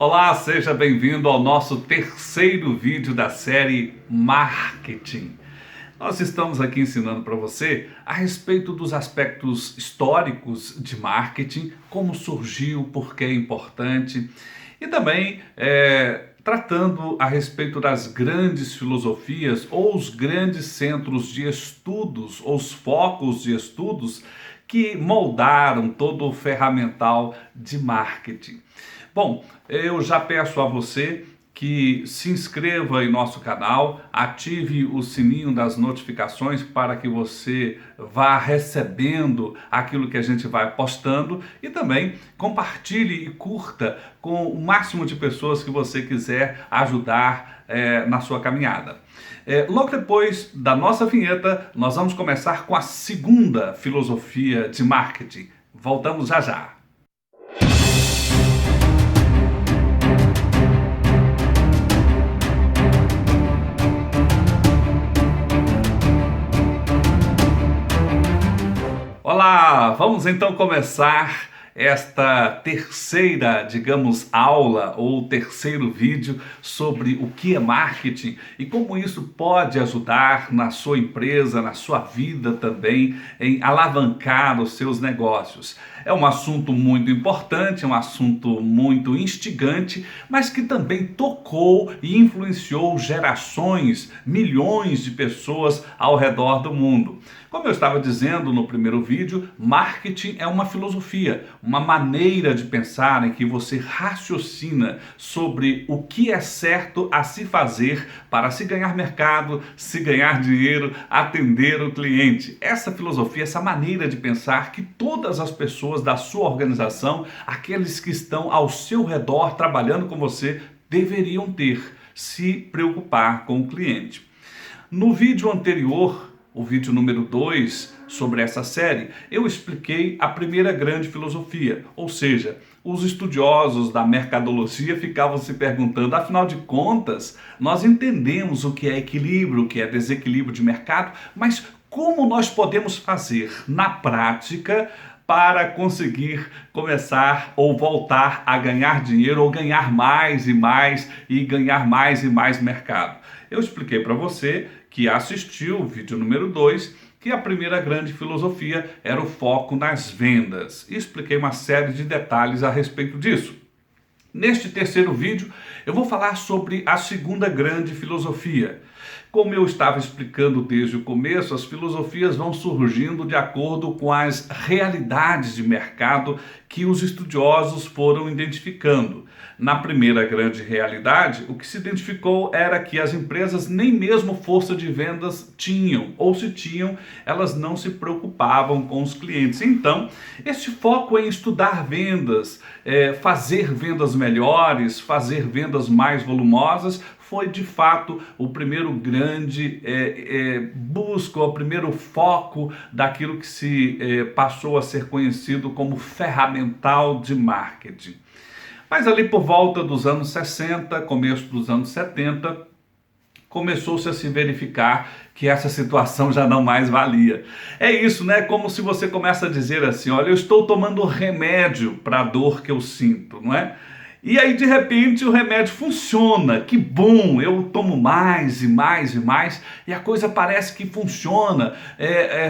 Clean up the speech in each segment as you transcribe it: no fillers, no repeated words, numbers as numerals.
Olá, seja bem-vindo ao nosso terceiro vídeo da série Marketing. Nós estamos aqui ensinando para você a respeito dos aspectos históricos de marketing, como surgiu, por que é importante, e também tratando a respeito das grandes filosofias ou os grandes centros de estudos, ou os focos de estudos que moldaram todo o ferramental de marketing. Bom, eu já peço a você que se inscreva em nosso canal, ative o sininho das notificações para que você vá recebendo aquilo que a gente vai postando e também compartilhe e curta com o máximo de pessoas que você quiser ajudar na sua caminhada. Logo depois da nossa vinheta, nós vamos começar com a segunda filosofia de marketing. Voltamos já já. Olá, vamos então começar esta terceira, digamos, aula ou terceiro vídeo sobre o que é marketing e como isso pode ajudar na sua empresa, na sua vida também, em alavancar os seus negócios. É um assunto muito importante, é um assunto muito instigante, mas que também tocou e influenciou gerações, milhões de pessoas ao redor do mundo. Como eu estava dizendo no primeiro vídeo, marketing é uma filosofia, uma maneira de pensar em que você raciocina sobre o que é certo a se fazer para se ganhar mercado, se ganhar dinheiro, atender o cliente. Essa filosofia, essa maneira de pensar que todas as pessoas da sua organização, aqueles que estão ao seu redor trabalhando com você, deveriam ter, se preocupar com o cliente. No vídeo anterior, o vídeo número 2 sobre essa série, eu expliquei a primeira grande filosofia, ou seja, os estudiosos da mercadologia ficavam se perguntando, afinal de contas, nós entendemos o que é equilíbrio, o que é desequilíbrio de mercado, mas como nós podemos fazer na prática para conseguir começar ou voltar a ganhar dinheiro ou ganhar mais e mais e ganhar mais e mais mercado? Eu expliquei para você que assistiu o vídeo número 2 que a primeira grande filosofia era o foco nas vendas e expliquei uma série de detalhes a respeito disso. Neste terceiro vídeo eu vou falar sobre a segunda grande filosofia. Como eu estava explicando desde o começo, as filosofias vão surgindo de acordo com as realidades de mercado que os estudiosos foram identificando. Na primeira grande realidade, o que se identificou era que as empresas nem mesmo força de vendas tinham, ou se tinham, elas não se preocupavam com os clientes. Então, esse foco em estudar vendas, fazer vendas melhores, fazer vendas mais volumosas, foi de fato o primeiro grande busca, o primeiro foco daquilo que se passou a ser conhecido como ferramental de marketing. Mas ali por volta dos anos 60, começo dos anos 70, começou-se a se verificar que essa situação já não mais valia. É isso, né? Como se você começa a dizer assim, olha, eu estou tomando remédio para a dor que eu sinto, não é? E aí, de repente, o remédio funciona. Que bom, eu tomo mais e mais e mais e a coisa parece que funciona.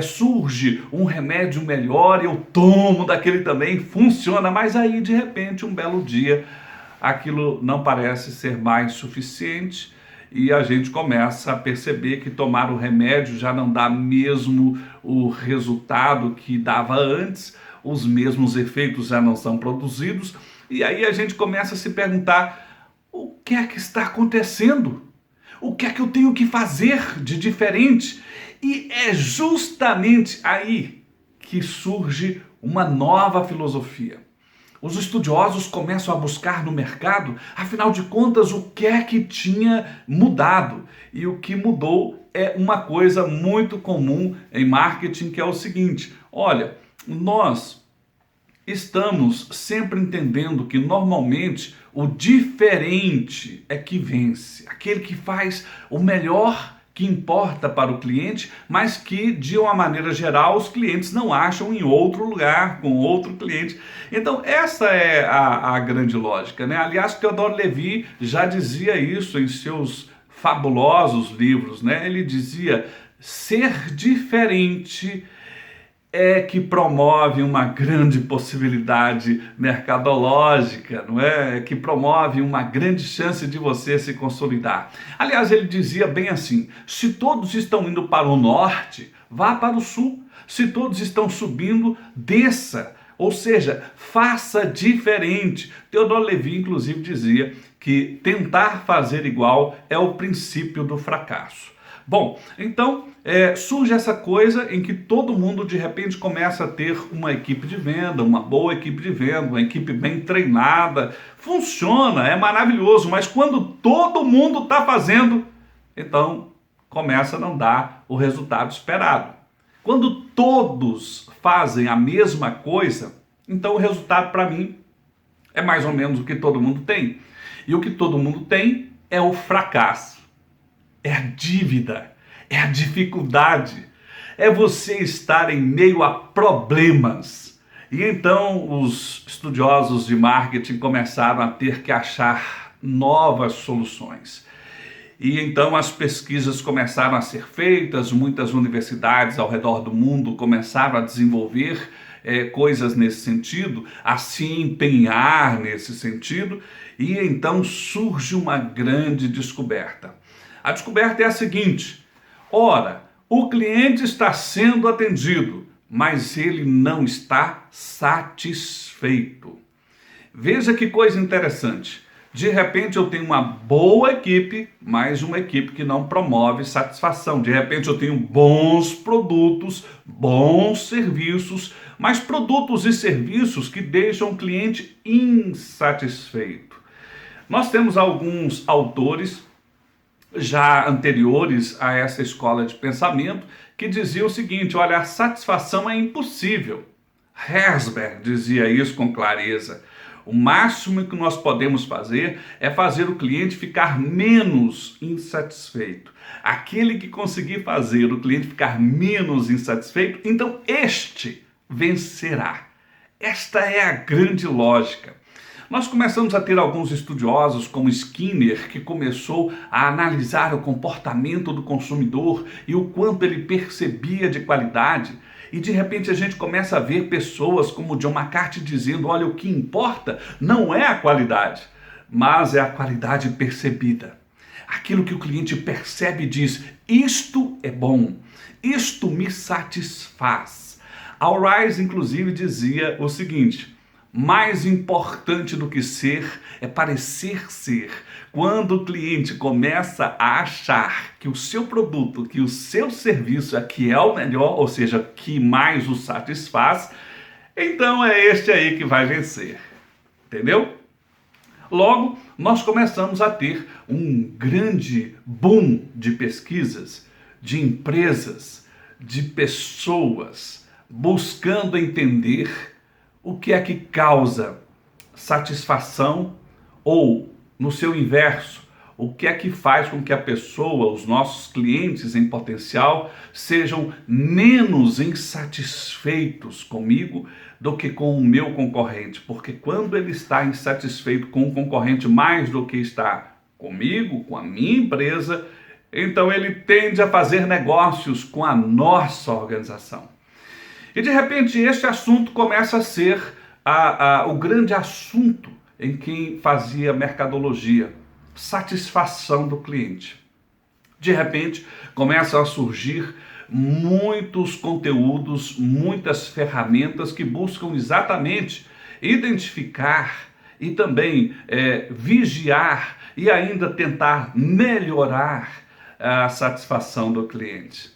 Surge um remédio melhor, eu tomo daquele também, funciona. Mas aí, de repente, um belo dia, aquilo não parece ser mais suficiente e a gente começa a perceber que tomar o remédio já não dá mesmo o resultado que dava antes, os mesmos efeitos já não são produzidos. E aí a gente começa a se perguntar, o que é que está acontecendo? O que é que eu tenho que fazer de diferente? E é justamente aí que surge uma nova filosofia. Os estudiosos começam a buscar no mercado, afinal de contas, o que é que tinha mudado? E o que mudou é uma coisa muito comum em marketing, que é o seguinte, olha, nós estamos sempre entendendo que normalmente o diferente é que vence. Aquele que faz o melhor que importa para o cliente, mas que, de uma maneira geral, os clientes não acham em outro lugar, com outro cliente. Então, essa é a grande lógica, né? Aliás, Theodore Levi já dizia isso em seus fabulosos livros, né? Ele dizia: ser diferente é que promove uma grande possibilidade mercadológica, não é? Que promove uma grande chance de você se consolidar. Aliás, ele dizia bem assim: se todos estão indo para o norte, vá para o sul. Se todos estão subindo, desça. Ou seja, faça diferente. Theodore Levi, inclusive, dizia que tentar fazer igual é o princípio do fracasso. Bom, então surge essa coisa em que todo mundo de repente começa a ter uma equipe de venda, uma boa equipe de venda, uma equipe bem treinada. Funciona, é maravilhoso, mas quando todo mundo está fazendo, então começa a não dar o resultado esperado. Quando todos fazem a mesma coisa, então o resultado para mim é mais ou menos o que todo mundo tem. E o que todo mundo tem é o fracasso. É a dívida, é a dificuldade, é você estar em meio a problemas. E então os estudiosos de marketing começaram a ter que achar novas soluções. E então as pesquisas começaram a ser feitas, muitas universidades ao redor do mundo começaram a desenvolver coisas nesse sentido, a se empenhar nesse sentido, e então surge uma grande descoberta. A descoberta é a seguinte: ora, o cliente está sendo atendido, mas ele não está satisfeito. Veja que coisa interessante. De repente eu tenho uma boa equipe, mas uma equipe que não promove satisfação. De repente eu tenho bons produtos, bons serviços, mas produtos e serviços que deixam o cliente insatisfeito. Nós temos alguns autores já anteriores a essa escola de pensamento, que dizia o seguinte: olha, a satisfação é impossível. Herzberg dizia isso com clareza. O máximo que nós podemos fazer é fazer o cliente ficar menos insatisfeito. Aquele que conseguir fazer o cliente ficar menos insatisfeito, então este vencerá. Esta é a grande lógica. Nós começamos a ter alguns estudiosos, como Skinner, que começou a analisar o comportamento do consumidor e o quanto ele percebia de qualidade. E de repente a gente começa a ver pessoas como John McCarthy dizendo: olha, o que importa não é a qualidade, mas é a qualidade percebida. Aquilo que o cliente percebe e diz: isto é bom, isto me satisfaz. Al Ries, inclusive, dizia o seguinte: mais importante do que ser é parecer ser. Quando o cliente começa a achar que o seu produto, que o seu serviço é que é o melhor, ou seja, que mais o satisfaz, então é este aí que vai vencer. Entendeu? Logo, nós começamos a ter um grande boom de pesquisas, de empresas, de pessoas buscando entender o que é que causa satisfação ou, no seu inverso, o que é que faz com que a pessoa, os nossos clientes em potencial, sejam menos insatisfeitos comigo do que com o meu concorrente. Porque quando ele está insatisfeito com o concorrente mais do que está comigo, com a minha empresa, então ele tende a fazer negócios com a nossa organização. E de repente este assunto começa a ser o grande assunto em quem fazia mercadologia: satisfação do cliente. De repente começam a surgir muitos conteúdos, muitas ferramentas que buscam exatamente identificar e também vigiar e ainda tentar melhorar a satisfação do cliente.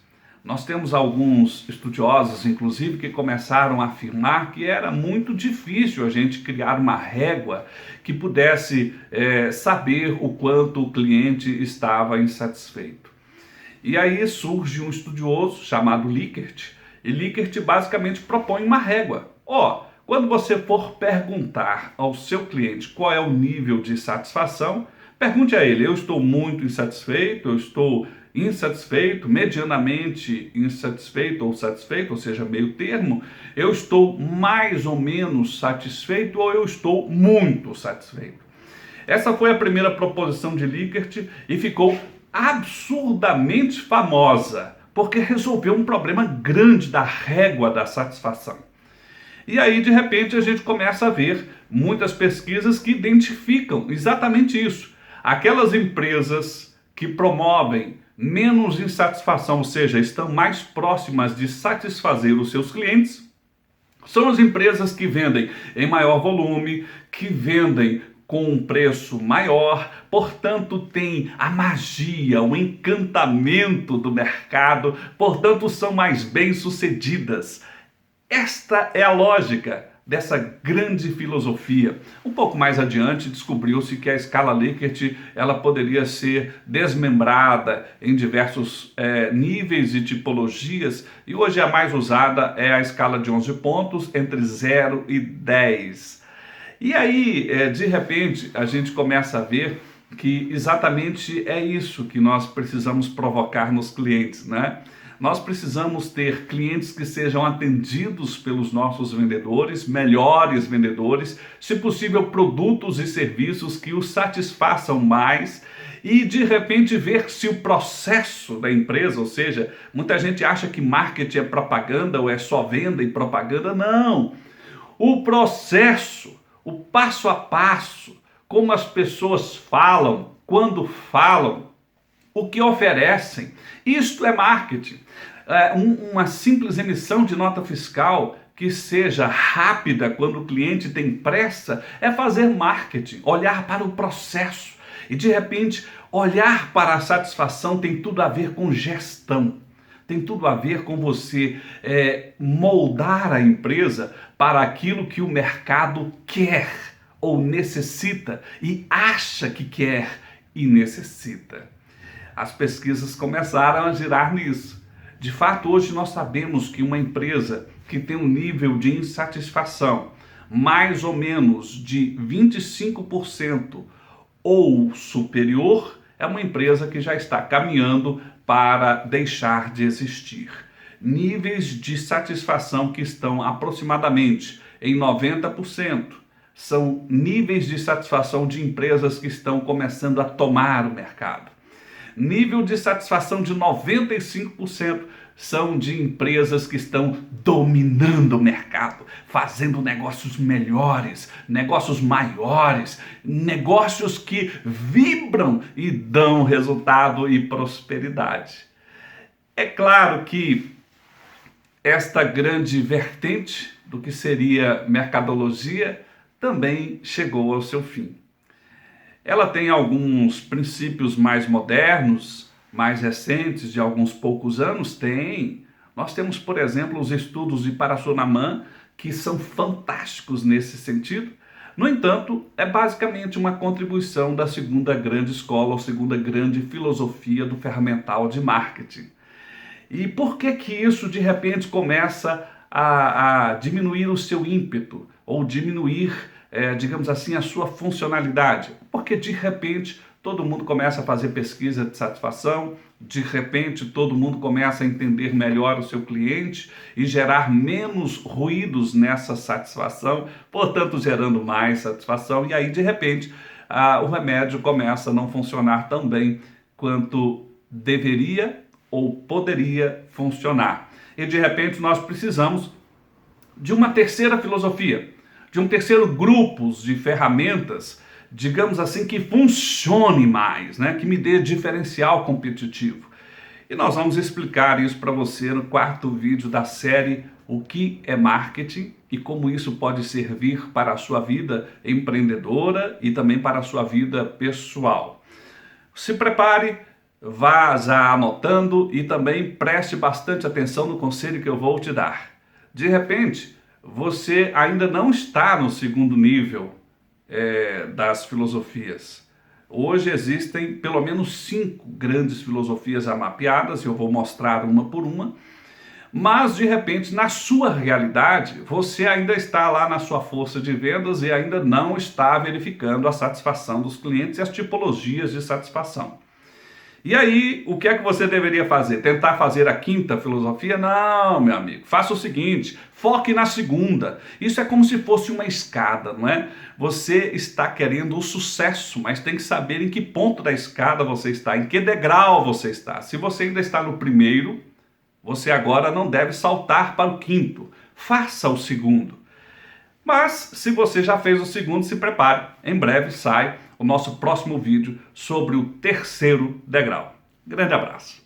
Nós temos alguns estudiosos, inclusive, que começaram a afirmar que era muito difícil a gente criar uma régua que pudesse saber o quanto o cliente estava insatisfeito. E aí surge um estudioso chamado Likert, e Likert basicamente propõe uma régua. Quando você for perguntar ao seu cliente qual é o nível de satisfação, pergunte a ele: eu estou muito insatisfeito, eu estou insatisfeito, medianamente insatisfeito ou satisfeito, ou seja, meio termo, eu estou mais ou menos satisfeito ou eu estou muito satisfeito. Essa foi a primeira proposição de Likert e ficou absurdamente famosa, porque resolveu um problema grande da régua da satisfação. E aí, de repente, a gente começa a ver muitas pesquisas que identificam exatamente isso. Aquelas empresas que promovem menos insatisfação, ou seja, estão mais próximas de satisfazer os seus clientes, são as empresas que vendem em maior volume, que vendem com um preço maior, portanto tem a magia, o encantamento do mercado, portanto são mais bem-sucedidas. Esta é a lógica dessa grande filosofia. Um pouco mais adiante descobriu-se que a escala Likert ela poderia ser desmembrada em diversos níveis e tipologias, e hoje a mais usada é a escala de 11 pontos, entre 0 e 10. E aí, de repente, a gente começa a ver que exatamente é isso que nós precisamos provocar nos clientes, né? Nós precisamos ter clientes que sejam atendidos pelos nossos vendedores, melhores vendedores, se possível produtos e serviços que os satisfaçam mais e de repente ver se o processo da empresa, ou seja, muita gente acha que marketing é propaganda ou é só venda e propaganda, não. O processo, o passo a passo, como as pessoas falam, quando falam, o que oferecem, isto é marketing. Uma simples emissão de nota fiscal que seja rápida quando o cliente tem pressa é fazer marketing, olhar para o processo e de repente olhar para a satisfação tem tudo a ver com gestão. Tem tudo a ver com você moldar a empresa para aquilo que o mercado quer ou necessita e acha que quer e necessita. As pesquisas começaram a girar nisso. De fato, hoje nós sabemos que uma empresa que tem um nível de insatisfação mais ou menos de 25% ou superior é uma empresa que já está caminhando para deixar de existir. Níveis de satisfação que estão aproximadamente em 90% são níveis de satisfação de empresas que estão começando a tomar o mercado. Nível de satisfação de 95% são de empresas que estão dominando o mercado, fazendo negócios melhores, negócios maiores, negócios que vibram e dão resultado e prosperidade. É claro que esta grande vertente do que seria mercadologia também chegou ao seu fim. Ela tem alguns princípios mais modernos, mais recentes, de alguns poucos anos, tem. Nós temos, por exemplo, os estudos de Parasuraman, que são fantásticos nesse sentido. No entanto, é basicamente uma contribuição da segunda grande escola, ou segunda grande filosofia do ferramental de marketing. E por que que isso, de repente, começa a diminuir o seu ímpeto, ou diminuir digamos assim, a sua funcionalidade? Porque de repente todo mundo começa a fazer pesquisa de satisfação, de repente todo mundo começa a entender melhor o seu cliente e gerar menos ruídos nessa satisfação, portanto gerando mais satisfação, e aí de repente o remédio começa a não funcionar tão bem quanto deveria ou poderia funcionar. E de repente nós precisamos de uma terceira filosofia, de um terceiro grupo de ferramentas, digamos assim, que funcione mais, né? Que me dê diferencial competitivo. E nós vamos explicar isso para você no quarto vídeo da série O que é Marketing e como isso pode servir para a sua vida empreendedora e também para a sua vida pessoal. Se prepare, vá já anotando e também preste bastante atenção no conselho que eu vou te dar. De repente, você ainda não está no segundo nível das filosofias. Hoje existem pelo menos 5 grandes filosofias mapeadas, eu vou mostrar uma por uma, mas de repente na sua realidade você ainda está lá na sua força de vendas e ainda não está verificando a satisfação dos clientes e as tipologias de satisfação. E aí, o que é que você deveria fazer? Tentar fazer a quinta filosofia? Não, meu amigo. Faça o seguinte, foque na segunda. Isso é como se fosse uma escada, não é? Você está querendo o sucesso, mas tem que saber em que ponto da escada você está, em que degrau você está. Se você ainda está no primeiro, você agora não deve saltar para o quinto. Faça o segundo. Mas, se você já fez o segundo, se prepare. Em breve sai o nosso próximo vídeo sobre o terceiro degrau. Grande abraço.